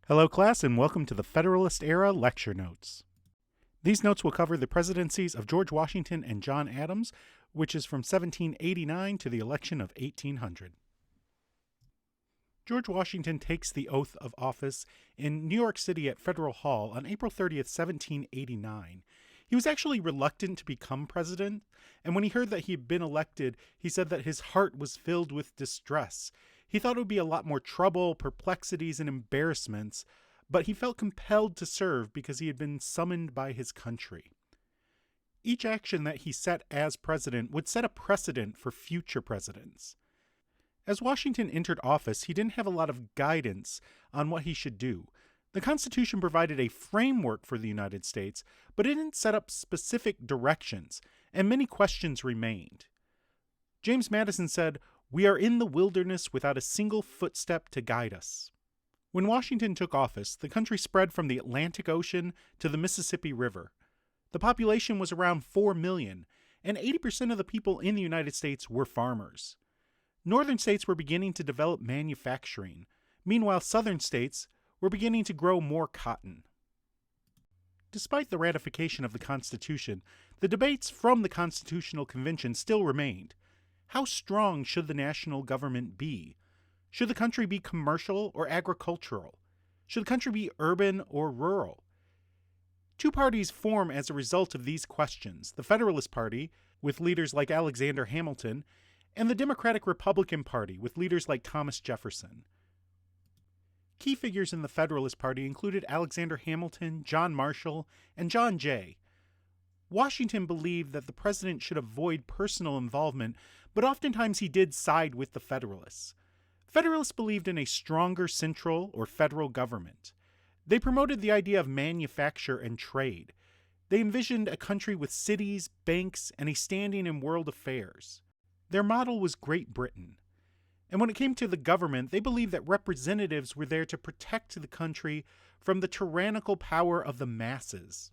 Hello class and welcome to the Federalist Era Lecture Notes. These notes will cover the presidencies of George Washington and John Adams, which is from 1789 to the election of 1800. George Washington takes the oath of office in New York City at Federal Hall on April 30th, 1789. He was actually reluctant to become president, and when he heard that he had been elected, he said that his heart was filled with distress. He thought it would be a lot more trouble, perplexities, and embarrassments, but he felt compelled to serve because he had been summoned by his country. Each action that he set as president would set a precedent for future presidents. As Washington entered office, he didn't have a lot of guidance on what he should do. The Constitution provided a framework for the United States, but it didn't set up specific directions, and many questions remained. James Madison said, "We are in the wilderness without a single footstep to guide us." When Washington took office, the country spread from the Atlantic Ocean to the Mississippi River. The population was around 4 million, and 80% of the people in the United States were farmers. Northern states were beginning to develop manufacturing. Meanwhile, southern states were beginning to grow more cotton. Despite the ratification of the Constitution, the debates from the Constitutional Convention still remained. How strong should the national government be? Should the country be commercial or agricultural? Should the country be urban or rural? Two parties form as a result of these questions: the Federalist Party, with leaders like Alexander Hamilton, and the Democratic-Republican Party, with leaders like Thomas Jefferson. Key figures in the Federalist Party included Alexander Hamilton, John Marshall, and John Jay. Washington believed that the president should avoid personal involvement, but oftentimes he did side with the Federalists. Federalists believed in a stronger central or federal government. They promoted the idea of manufacture and trade. They envisioned a country with cities, banks, and a standing in world affairs. Their model was Great Britain. And when it came to the government, they believed that representatives were there to protect the country from the tyrannical power of the masses.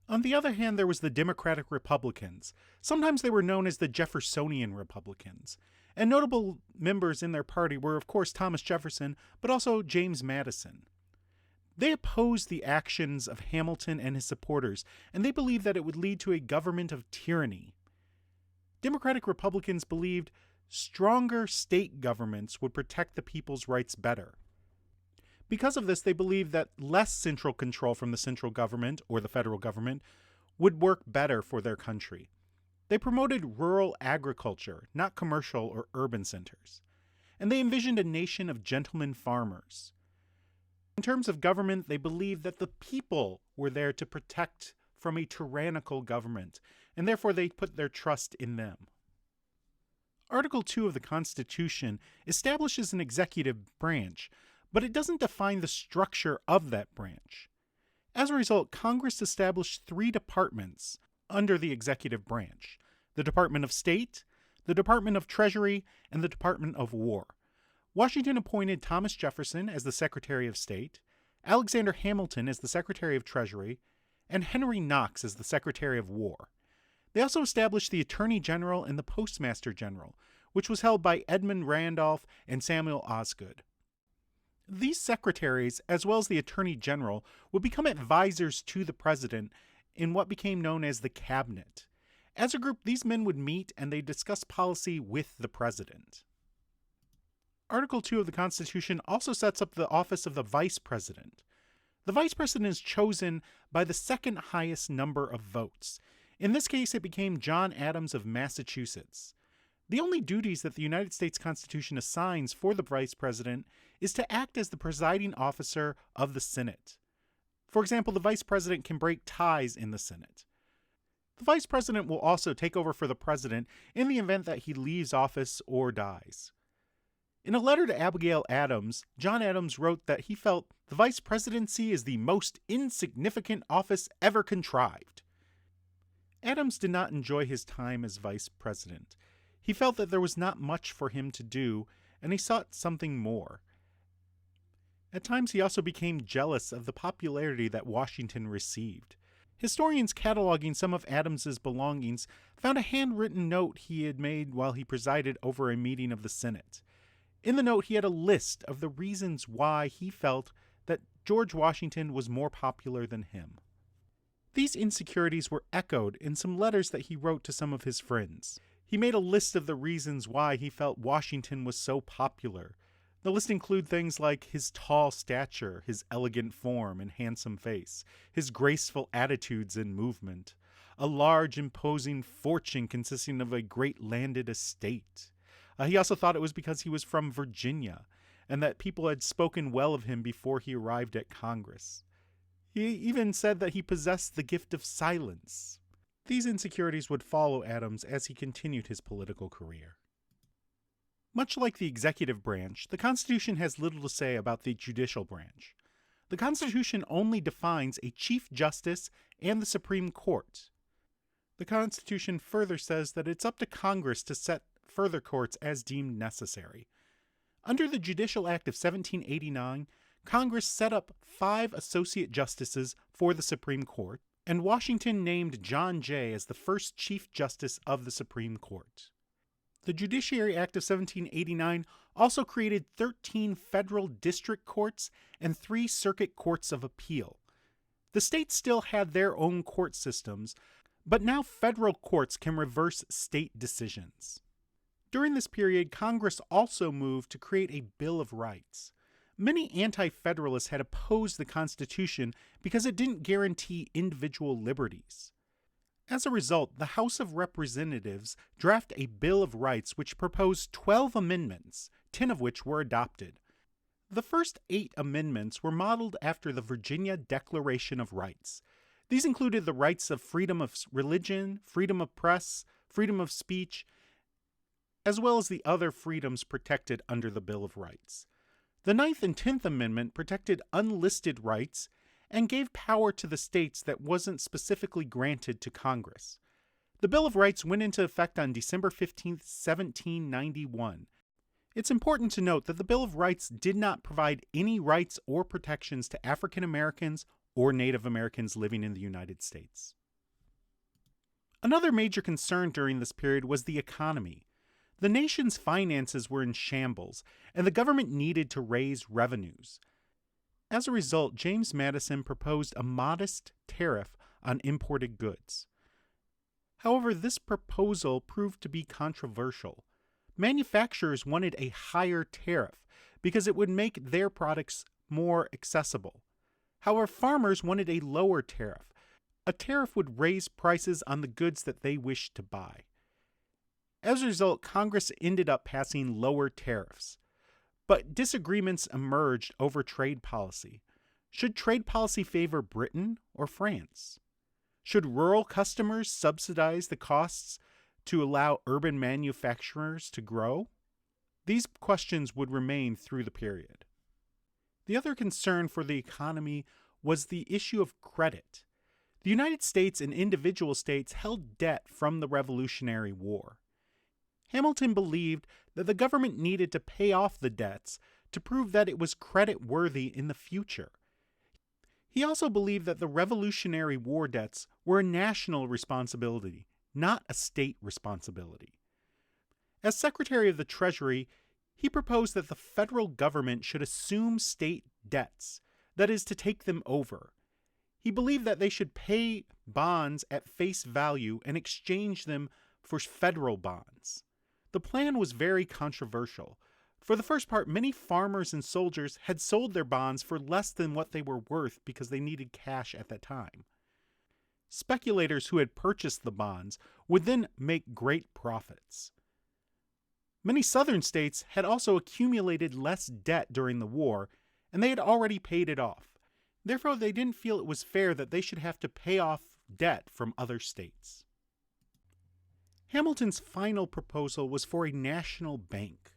On the other hand, there was the Democratic Republicans. Sometimes they were known as the Jeffersonian Republicans. And notable members in their party were, of course, Thomas Jefferson, but also James Madison. They opposed the actions of Hamilton and his supporters, and they believed that it would lead to a government of tyranny. Democratic Republicans believed stronger state governments would protect the people's rights better. Because of this, they believed that less central control from the central government, or the federal government, would work better for their country. They promoted rural agriculture, not commercial or urban centers. And they envisioned a nation of gentlemen farmers. In terms of government, they believed that the people were there to protect from a tyrannical government, and therefore they put their trust in them. Article 2 of the Constitution establishes an executive branch, but it doesn't define the structure of that branch. As a result, Congress established 3 departments under the executive branch: the Department of State, the Department of Treasury, and the Department of War. Washington appointed Thomas Jefferson as the Secretary of State, Alexander Hamilton as the Secretary of Treasury, and Henry Knox as the Secretary of War. They also established the Attorney General and the Postmaster General, which was held by Edmund Randolph and Samuel Osgood. These secretaries, as well as the Attorney General, would become advisors to the president in what became known as the Cabinet. As a group, these men would meet and they discuss policy with the president. Article 2 of the Constitution also sets up the office of the Vice President. The Vice President is chosen by the second highest number of votes. In this case, it became John Adams of Massachusetts. The only duties that the United States Constitution assigns for the Vice President is to act as the presiding officer of the Senate. For example, the Vice President can break ties in the Senate. The Vice President will also take over for the President in the event that he leaves office or dies. In a letter to Abigail Adams, John Adams wrote that he felt the Vice Presidency is the most insignificant office ever contrived. Adams did not enjoy his time as Vice President. He felt that there was not much for him to do, and he sought something more. At times, he also became jealous of the popularity that Washington received. Historians cataloging some of Adams's belongings found a handwritten note he had made while he presided over a meeting of the Senate. In the note, he had a list of the reasons why he felt that George Washington was more popular than him. These insecurities were echoed in some letters that he wrote to some of his friends. He made a list of the reasons why he felt Washington was so popular. The list include things like his tall stature, his elegant form and handsome face, his graceful attitudes and movement, a large imposing fortune consisting of a great landed estate. He also thought it was because he was from Virginia, and that people had spoken well of him before he arrived at Congress. He even said that he possessed the gift of silence. These insecurities would follow Adams as he continued his political career. Much like the executive branch, the Constitution has little to say about the judicial branch. The Constitution only defines a Chief Justice and the Supreme Court. The Constitution further says that it's up to Congress to set further courts as deemed necessary. Under the Judicial Act of 1789, Congress set up 5 associate justices for the Supreme Court, and Washington named John Jay as the first Chief Justice of the Supreme Court. The Judiciary Act of 1789 also created 13 federal district courts and 3 circuit courts of appeal. The states still had their own court systems, but now federal courts can reverse state decisions. During this period, Congress also moved to create a Bill of Rights. Many anti-federalists had opposed the Constitution because it didn't guarantee individual liberties. As a result, the House of Representatives drafted a Bill of Rights which proposed 12 amendments, 10 of which were adopted. The first 8 amendments were modeled after the Virginia Declaration of Rights. These included the rights of freedom of religion, freedom of press, freedom of speech, as well as the other freedoms protected under the Bill of Rights. The 9th and 10th Amendment protected unlisted rights and gave power to the states that wasn't specifically granted to Congress. The Bill of Rights went into effect on December 15, 1791. It's important to note that the Bill of Rights did not provide any rights or protections to African Americans or Native Americans living in the United States. Another major concern during this period was the economy. The nation's finances were in shambles, and the government needed to raise revenues. As a result, James Madison proposed a modest tariff on imported goods. However, this proposal proved to be controversial. Manufacturers wanted a higher tariff because it would make their products more accessible. However, farmers wanted a lower tariff. A tariff would raise prices on the goods that they wished to buy. As a result, Congress ended up passing lower tariffs. But disagreements emerged over trade policy. Should trade policy favor Britain or France? Should rural customers subsidize the costs to allow urban manufacturers to grow? These questions would remain through the period. The other concern for the economy was the issue of credit. The United States and individual states held debt from the Revolutionary War. Hamilton believed that the government needed to pay off the debts to prove that it was credit-worthy in the future. He also believed that the Revolutionary War debts were a national responsibility, not a state responsibility. As Secretary of the Treasury, he proposed that the federal government should assume state debts, that is, to take them over. He believed that they should pay bonds at face value and exchange them for federal bonds. The plan was very controversial. For the first part, many farmers and soldiers had sold their bonds for less than what they were worth because they needed cash at that time. Speculators who had purchased the bonds would then make great profits. Many southern states had also accumulated less debt during the war, and they had already paid it off. Therefore, they didn't feel it was fair that they should have to pay off debt from other states. Hamilton's final proposal was for a national bank.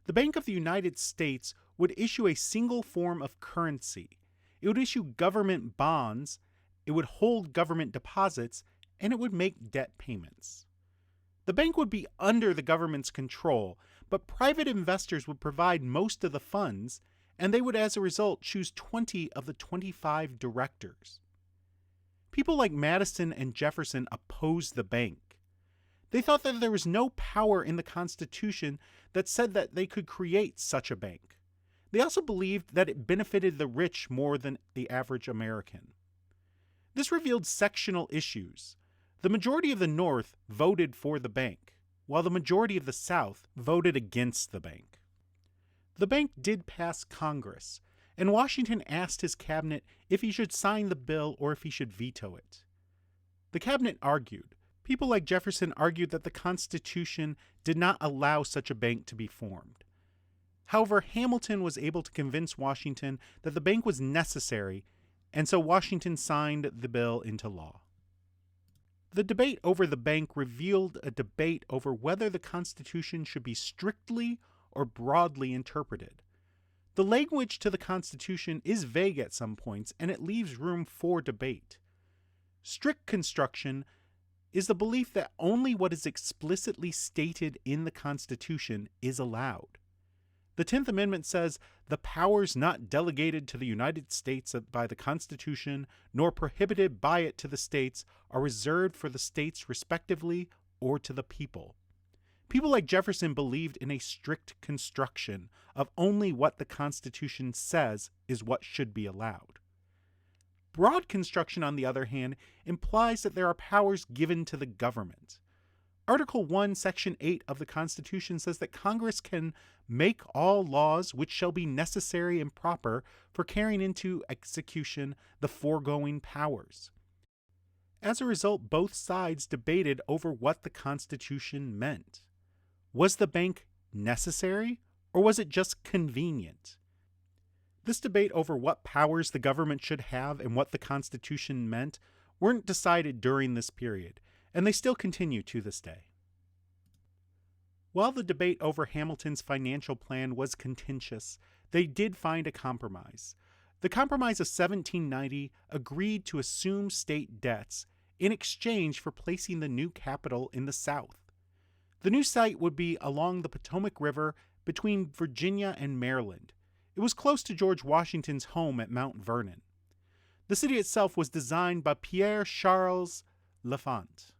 The Bank of the United States would issue a single form of currency. It would issue government bonds, it would hold government deposits, and it would make debt payments. The bank would be under the government's control, but private investors would provide most of the funds, and they would as a result choose 20 of the 25 directors. People like Madison and Jefferson opposed the bank. They thought that there was no power in the Constitution that said that they could create such a bank. They also believed that it benefited the rich more than the average American. This revealed sectional issues. The majority of the North voted for the bank, while the majority of the South voted against the bank. The bank did pass Congress, and Washington asked his cabinet if he should sign the bill or if he should veto it. The cabinet argued. People like Jefferson argued that the Constitution did not allow such a bank to be formed. However, Hamilton was able to convince Washington that the bank was necessary, and so Washington signed the bill into law. The debate over the bank revealed a debate over whether the Constitution should be strictly or broadly interpreted. The language to the Constitution is vague at some points, and it leaves room for debate. Strict construction is the belief that only what is explicitly stated in the Constitution is allowed. The 10th Amendment says, "The powers not delegated to the United States by the Constitution, nor prohibited by it to the states, are reserved for the states respectively or to the people." People like Jefferson believed in a strict construction of only what the Constitution says is what should be allowed. Broad construction, on the other hand, implies that there are powers given to the government. Article 1, Section 8 of the Constitution says that Congress can make all laws which shall be necessary and proper for carrying into execution the foregoing powers. As a result, both sides debated over what the Constitution meant. Was the bank necessary, or was it just convenient? This debate over what powers the government should have and what the Constitution meant weren't decided during this period, and they still continue to this day. While the debate over Hamilton's financial plan was contentious, they did find a compromise. The Compromise of 1790 agreed to assume state debts in exchange for placing the new capital in the South. The new site would be along the Potomac River between Virginia and Maryland. It was close to George Washington's home at Mount Vernon. The city itself was designed by Pierre Charles L'Enfant.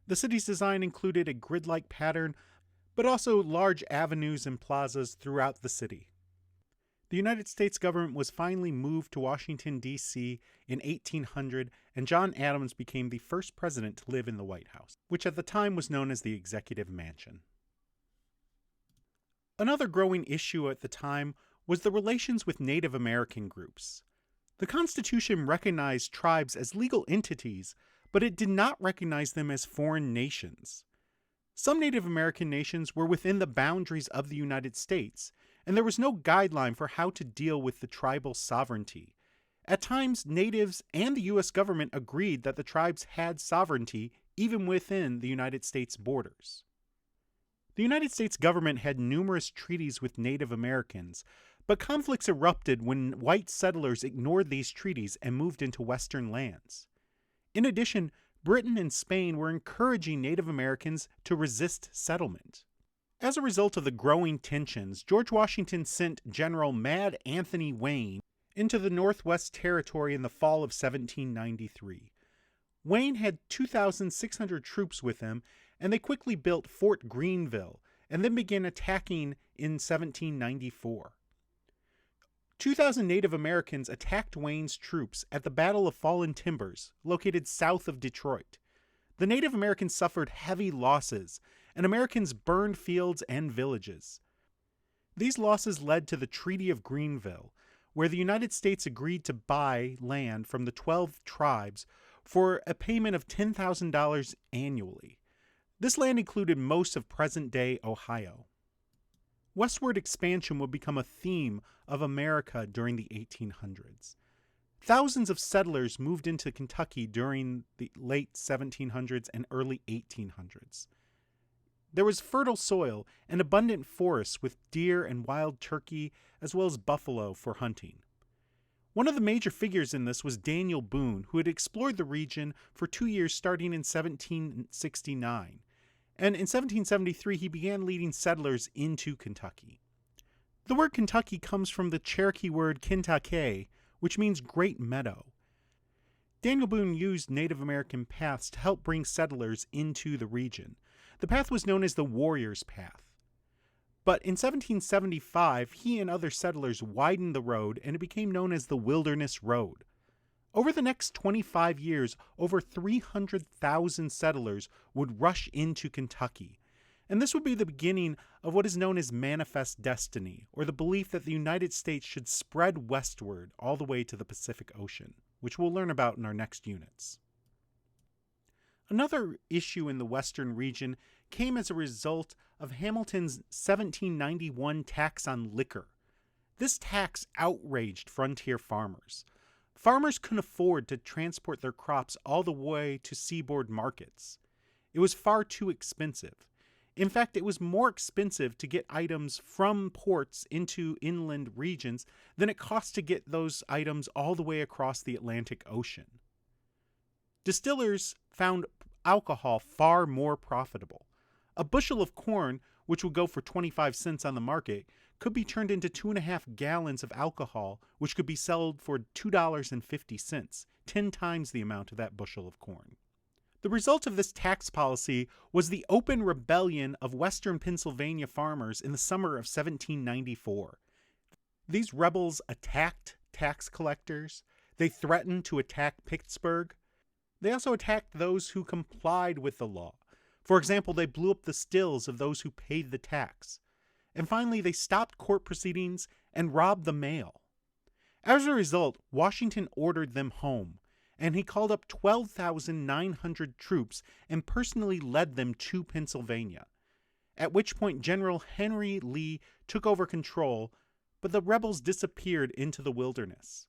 The city's design included a grid-like pattern, but also large avenues and plazas throughout the city. The United States government was finally moved to Washington, D.C. in 1800, and John Adams became the first president to live in the White House, which at the time was known as the Executive Mansion. Another growing issue at the time was the relations with Native American groups. The Constitution recognized tribes as legal entities, but it did not recognize them as foreign nations. Some Native American nations were within the boundaries of the United States, and there was no guideline for how to deal with the tribal sovereignty. At times, natives and the U.S. government agreed that the tribes had sovereignty even within the United States borders. The United States government had numerous treaties with Native Americans, but conflicts erupted when white settlers ignored these treaties and moved into Western lands. In addition, Britain and Spain were encouraging Native Americans to resist settlement. As a result of the growing tensions, George Washington sent General Mad Anthony Wayne into the Northwest Territory in the fall of 1793. Wayne had 2,600 troops with him, and they quickly built Fort Greenville and then began attacking in 1794. 2,000 Native Americans attacked Wayne's troops at the Battle of Fallen Timbers, located south of Detroit. The Native Americans suffered heavy losses, and Americans burned fields and villages. These losses led to the Treaty of Greenville, where the United States agreed to buy land from the 12 tribes for a payment of $10,000 annually. This land included most of present-day Ohio. Westward expansion would become a theme of America during the 1800s. Thousands of settlers moved into Kentucky during the late 1700s and early 1800s. There was fertile soil and abundant forests with deer and wild turkey, as well as buffalo for hunting. One of the major figures in this was Daniel Boone, who had explored the region for 2 years starting in 1769. And in 1773, he began leading settlers into Kentucky. The word Kentucky comes from the Cherokee word Kentucky, which means great meadow. Daniel Boone used Native American paths to help bring settlers into the region. The path was known as the Warrior's Path. But in 1775, he and other settlers widened the road and it became known as the Wilderness Road. Over the next 25 years, over 300,000 settlers would rush into Kentucky. And this would be the beginning of what is known as Manifest Destiny, or the belief that the United States should spread westward all the way to the Pacific Ocean, which we'll learn about in our next units. Another issue in the western region came as a result of Hamilton's 1791 tax on liquor. This tax outraged frontier farmers. Farmers couldn't afford to transport their crops all the way to seaboard markets. It was far too expensive. In fact, it was more expensive to get items from ports into inland regions than it cost to get those items all the way across the Atlantic Ocean. Distillers found alcohol far more profitable. A bushel of corn, which would go for 25 cents on the market, could be turned into 2.5 gallons of alcohol, which could be sold for $2.50, 10 times the amount of that bushel of corn. The result of this tax policy was the open rebellion of western Pennsylvania farmers in the summer of 1794. These rebels attacked tax collectors. They threatened to attack Pittsburgh. They also attacked those who complied with the law. For example, they blew up the stills of those who paid the tax. And finally, they stopped court proceedings and robbed the mail. As a result, Washington ordered them home, and he called up 12,900 troops and personally led them to Pennsylvania, at which point General Henry Lee took over control, but the rebels disappeared into the wilderness.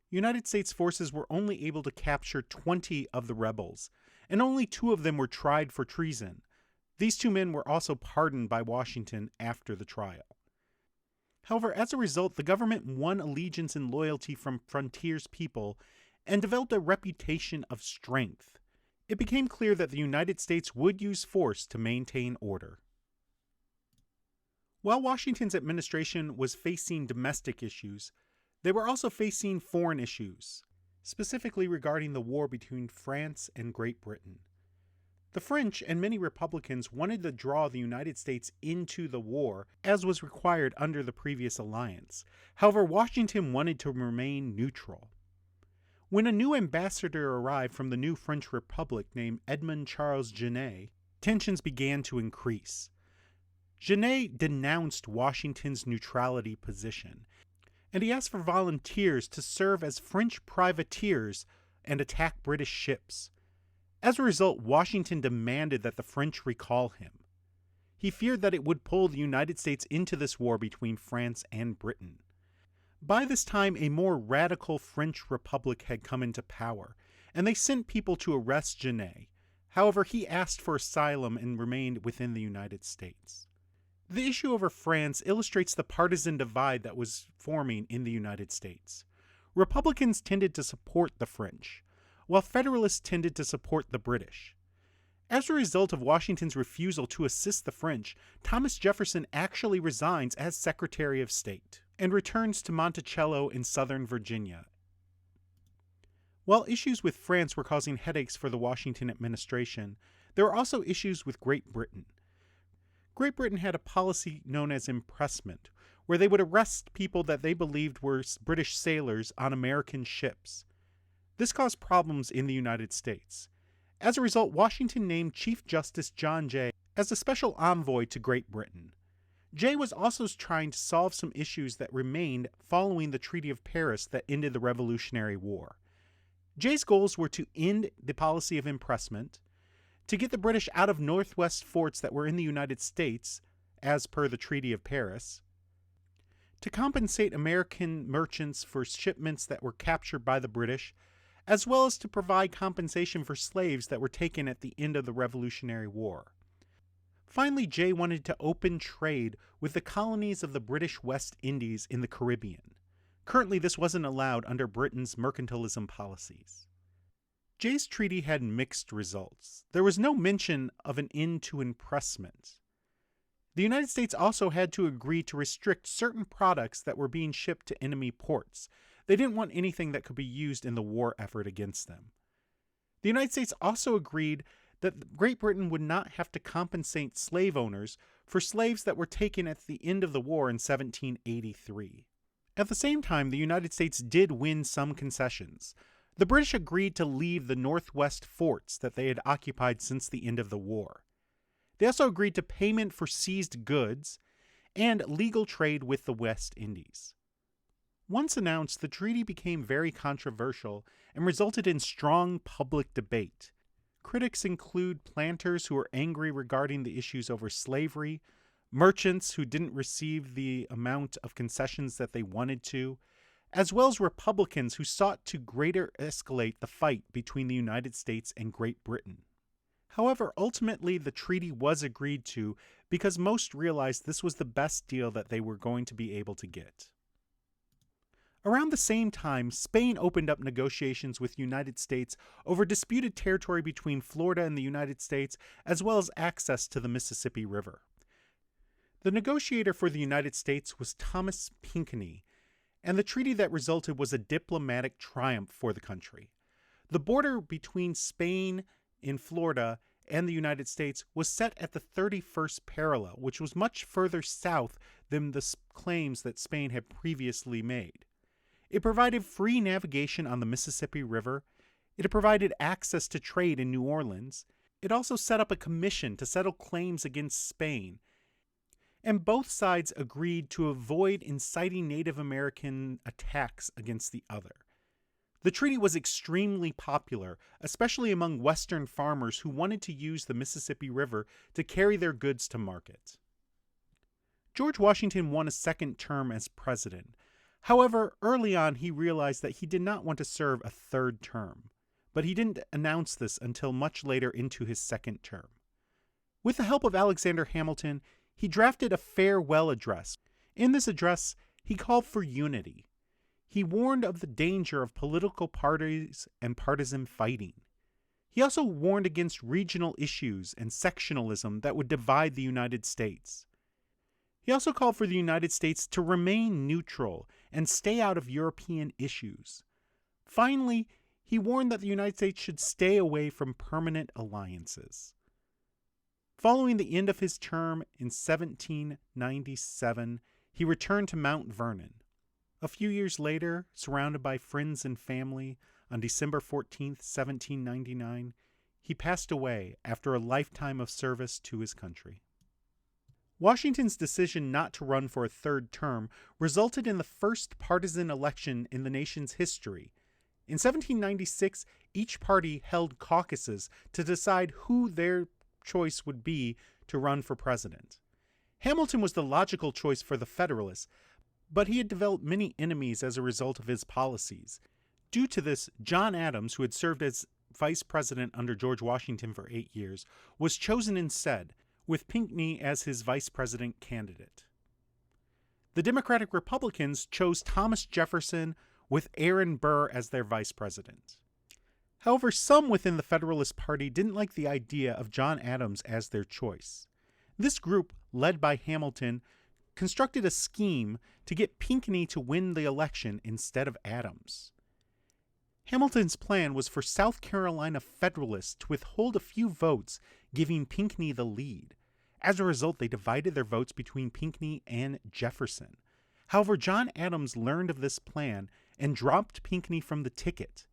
United States forces were only able to capture 20 of the rebels, and only 2 of them were tried for treason. These 2 men were also pardoned by Washington after the trial. However, as a result, the government won allegiance and loyalty from frontier's people and developed a reputation of strength. It became clear that the United States would use force to maintain order. While Washington's administration was facing domestic issues, they were also facing foreign issues, specifically regarding the war between France and Great Britain. The French and many Republicans wanted to draw the United States into the war, as was required under the previous alliance. However, Washington wanted to remain neutral. When a new ambassador arrived from the new French Republic named Edmond Charles Genet, tensions began to increase. Genet denounced Washington's neutrality position, and he asked for volunteers to serve as French privateers and attack British ships. As a result, Washington demanded that the French recall him. He feared that it would pull the United States into this war between France and Britain. By this time, a more radical French Republic had come into power, and they sent people to arrest Genet. However, he asked for asylum and remained within the United States. The issue over France illustrates the partisan divide that was forming in the United States. Republicans tended to support the French, while Federalists tended to support the British. As a result of Washington's refusal to assist the French, Thomas Jefferson actually resigns as Secretary of State and returns to Monticello in southern Virginia. While issues with France were causing headaches for the Washington administration, there were also issues with Great Britain. Great Britain had a policy known as impressment, where they would arrest people that they believed were British sailors on American ships. This caused problems in the United States. As a result, Washington named Chief Justice John Jay as a special envoy to Great Britain. Jay was also trying to solve some issues that remained following the Treaty of Paris that ended the Revolutionary War. Jay's goals were to end the policy of impressment, to get the British out of northwest forts that were in the United States, as per the Treaty of Paris, to compensate American merchants for shipments that were captured by the British, as well as to provide compensation for slaves that were taken at the end of the Revolutionary War. Finally, Jay wanted to open trade with the colonies of the British West Indies in the Caribbean. Currently, this wasn't allowed under Britain's mercantilism policies. Jay's treaty had mixed results. There was no mention of an end to impressment. The United States also had to agree to restrict certain products that were being shipped to enemy ports. They didn't want anything that could be used in the war effort against them. The United States also agreed that Great Britain would not have to compensate slave owners for slaves that were taken at the end of the war in 1783. At the same time, the United States did win some concessions. The British agreed to leave the Northwest forts that they had occupied since the end of the war. They also agreed to payment for seized goods and legal trade with the West Indies. Once announced, the treaty became very controversial and resulted in strong public debate. Critics include planters who were angry regarding the issues over slavery, merchants who didn't receive the amount of concessions that they wanted to, as well as Republicans who sought to greater escalate the fight between the United States and Great Britain. However, ultimately the treaty was agreed to because most realized this was the best deal that they were going to be able to get. Around the same time, Spain opened up negotiations with the United States over disputed territory between Florida and the United States, as well as access to the Mississippi River. The negotiator for the United States was Thomas Pinckney, and the treaty that resulted was a diplomatic triumph for the country. The border between Spain in Florida and the United States was set at the 31st parallel, which was much further south than the claims that Spain had previously made. It provided free navigation on the Mississippi River. It provided access to trade in New Orleans. It also set up a commission to settle claims against Spain. And both sides agreed to avoid inciting Native American attacks against the other. The treaty was extremely popular, especially among Western farmers who wanted to use the Mississippi River to carry their goods to market. George Washington won a second term as president. However, early on he realized that he did not want to serve a third term, but he didn't announce this until much later into his second term. With the help of Alexander Hamilton, he drafted a farewell address. In this address, he called for unity. He warned of the danger of political parties and partisan fighting. He also warned against regional issues and sectionalism that would divide the United States. He also called for the United States to remain neutral and stay out of European issues. Finally, he warned that the United States should stay away from permanent alliances. Following the end of his term in 1797, he returned to Mount Vernon. A few years later, surrounded by friends and family, on December 14, 1799, he passed away after a lifetime of service to his country. Washington's decision not to run for a third term resulted in the first partisan election in the nation's history. In 1796, each party held caucuses to decide who their choice would be to run for president. Hamilton was the logical choice for the Federalists, but he had developed many enemies as a result of his policies. Due to this, John Adams, who had served as vice president under George Washington for 8 years, was chosen instead, with Pinckney as his vice president candidate. The Democratic Republicans chose Thomas Jefferson with Aaron Burr as their vice president. However, some within the Federalist Party didn't like the idea of John Adams as their choice. This group, led by Hamilton, constructed a scheme to get Pinckney to win the election instead of Adams. Hamilton's plan was for South Carolina Federalists to withhold a few votes, giving Pinckney the lead. As a result, they divided their votes between Pinckney and Jefferson. However, John Adams learned of this plan and dropped Pinckney from the ticket.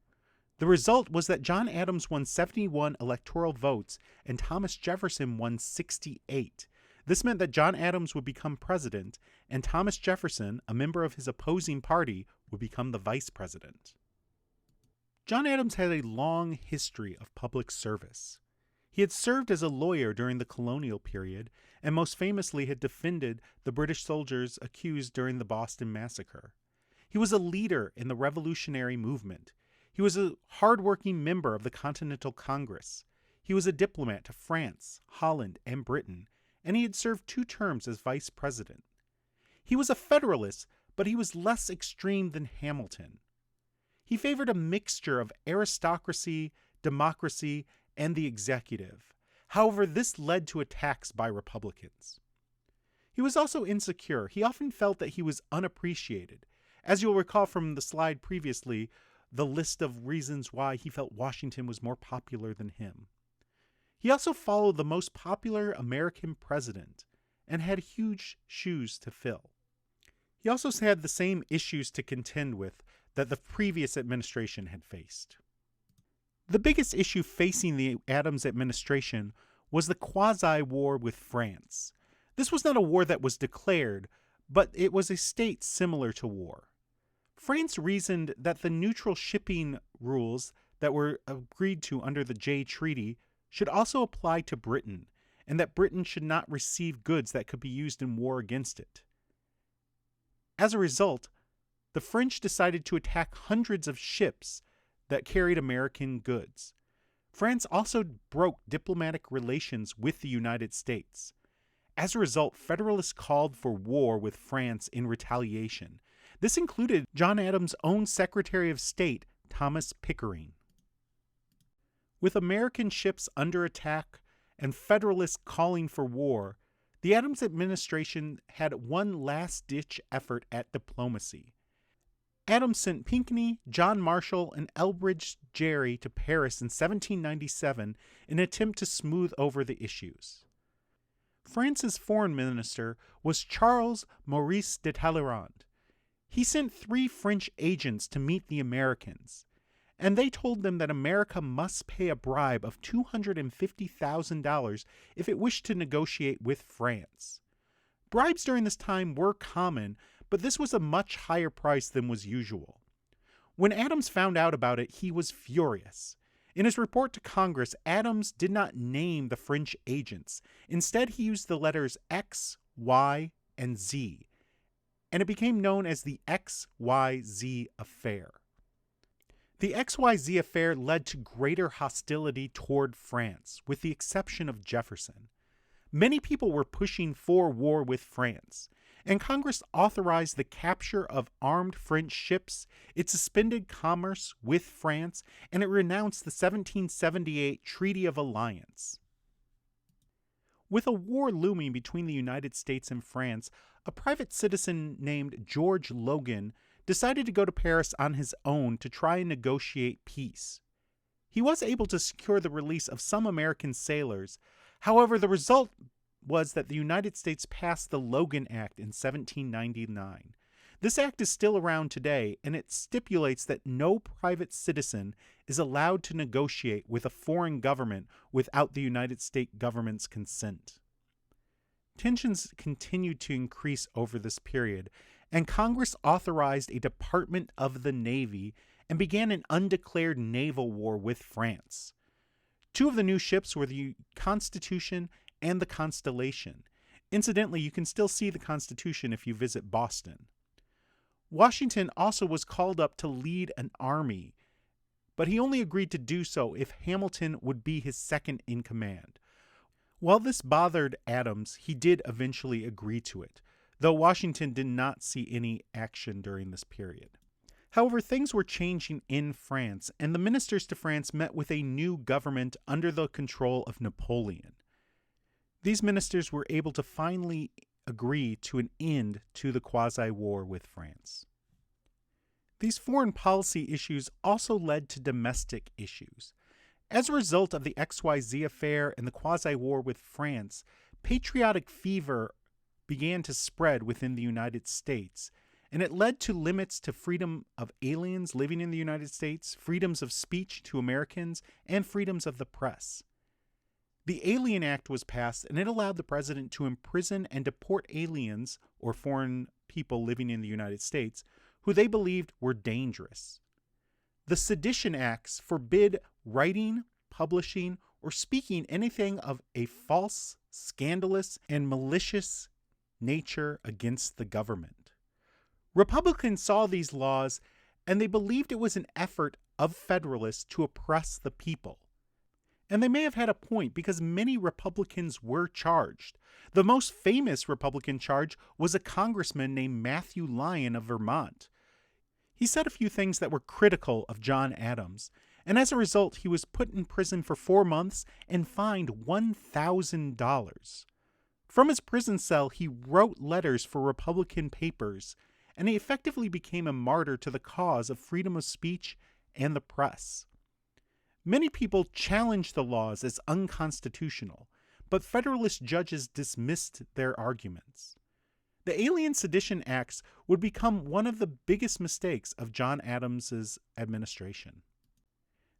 The result was that John Adams won 71 electoral votes and Thomas Jefferson won 68. This meant that John Adams would become president and Thomas Jefferson, a member of his opposing party, would become the vice president. John Adams had a long history of public service. He had served as a lawyer during the colonial period and most famously had defended the British soldiers accused during the Boston Massacre. He was a leader in the Revolutionary movement. He was a hard-working member of the Continental Congress. He was a diplomat to France, Holland, and Britain, and he had served 2 terms as vice president. He was a Federalist, but he was less extreme than Hamilton. He favored a mixture of aristocracy, democracy, and the executive. However, this led to attacks by Republicans. He was also insecure. He often felt that he was unappreciated. As you'll recall from the slide previously, the list of reasons why he felt Washington was more popular than him. He also followed the most popular American president and had huge shoes to fill. He also had the same issues to contend with that the previous administration had faced. The biggest issue facing the Adams administration was the quasi-war with France. This was not a war that was declared, but it was a state similar to war. France reasoned that the neutral shipping rules that were agreed to under the Jay Treaty should also apply to Britain, and that Britain should not receive goods that could be used in war against it. As a result, the French decided to attack hundreds of ships that carried American goods. France also broke diplomatic relations with the United States. As a result, Federalists called for war with France in retaliation. This included John Adams' own Secretary of State, Thomas Pickering. With American ships under attack and Federalists calling for war, the Adams administration had one last-ditch effort at diplomacy. Adams sent Pinckney, John Marshall, and Elbridge Gerry to Paris in 1797 in an attempt to smooth over the issues. France's foreign minister was Charles Maurice de Talleyrand. He sent 3 French agents to meet the Americans, and they told them that America must pay a bribe of $250,000 if it wished to negotiate with France. Bribes during this time were common, but this was a much higher price than was usual. When Adams found out about it, he was furious. In his report to Congress, Adams did not name the French agents. Instead, he used the letters X, Y, and Z, and it became known as the Xyz Affair. The XYZ Affair led to greater hostility toward France, with the exception of Jefferson. Many people were pushing for war with France, and Congress authorized the capture of armed French ships, it suspended commerce with France, and it renounced the 1778 Treaty of Alliance. With a war looming between the United States and France, a private citizen named George Logan decided to go to Paris on his own to try and negotiate peace. He was able to secure the release of some American sailors. However, the result was that the United States passed the Logan Act in 1799. This act is still around today, and it stipulates that no private citizen is allowed to negotiate with a foreign government without the United States government's consent. Tensions continued to increase over this period, and Congress authorized a Department of the Navy and began an undeclared naval war with France. 2 of the new ships were the Constitution and the Constellation. Incidentally, you can still see the Constitution if you visit Boston. Washington also was called up to lead an army, but he only agreed to do so if Hamilton would be his second in command. While this bothered Adams, he did eventually agree to it, though Washington did not see any action during this period. However, things were changing in France, and the ministers to France met with a new government under the control of Napoleon. These ministers were able to finally agree to an end to the quasi-war with France. These foreign policy issues also led to domestic issues. As a result of the XYZ Affair and the quasi-war with France, patriotic fever began to spread within the United States, and it led to limits to freedom of aliens living in the United States, freedoms of speech to Americans, and freedoms of the press. The Alien Act was passed, and it allowed the president to imprison and deport aliens, or foreign people living in the United States, who they believed were dangerous. The Sedition Acts forbid writing, publishing, or speaking anything of a false, scandalous, and malicious nature against the government. Republicans saw these laws, and they believed it was an effort of Federalists to oppress the people. And they may have had a point, because many Republicans were charged. The most famous Republican charge was a congressman named Matthew Lyon of Vermont. He said a few things that were critical of John Adams, and as a result, he was put in prison for 4 months and fined $1,000. From his prison cell, he wrote letters for Republican papers, and he effectively became a martyr to the cause of freedom of speech and the press. Many people challenged the laws as unconstitutional, but Federalist judges dismissed their arguments. The Alien Sedition Acts would become one of the biggest mistakes of John Adams's administration.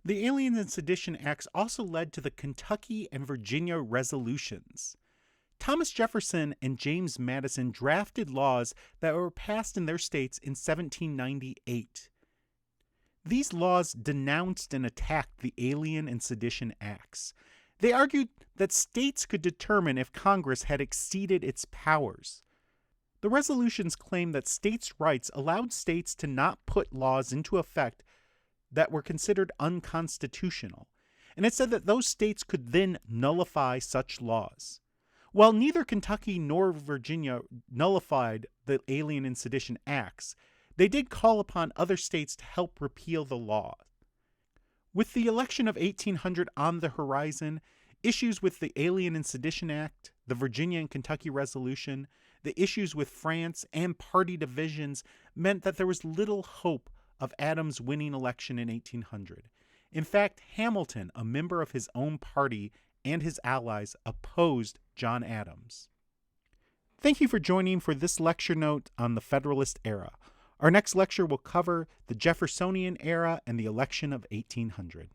The Alien and Sedition Acts also led to the Kentucky and Virginia resolutions. Thomas Jefferson and James Madison drafted laws that were passed in their states in 1798. These laws denounced and attacked the Alien and Sedition Acts. They argued that states could determine if Congress had exceeded its powers. The resolutions claimed that states' rights allowed states to not put laws into effect that were considered unconstitutional, and it said that those states could then nullify such laws. While neither Kentucky nor Virginia nullified the Alien and Sedition Acts, they did call upon other states to help repeal the law. With the election of 1800 on the horizon, issues with the Alien and Sedition Act, the Virginia and Kentucky Resolution, the issues with France, and party divisions meant that there was little hope of Adams winning election in 1800. In fact, Hamilton, a member of his own party, and his allies opposed John Adams. Thank you for joining for this lecture note on the Federalist era. Our next lecture will cover the Jeffersonian era and the election of 1800.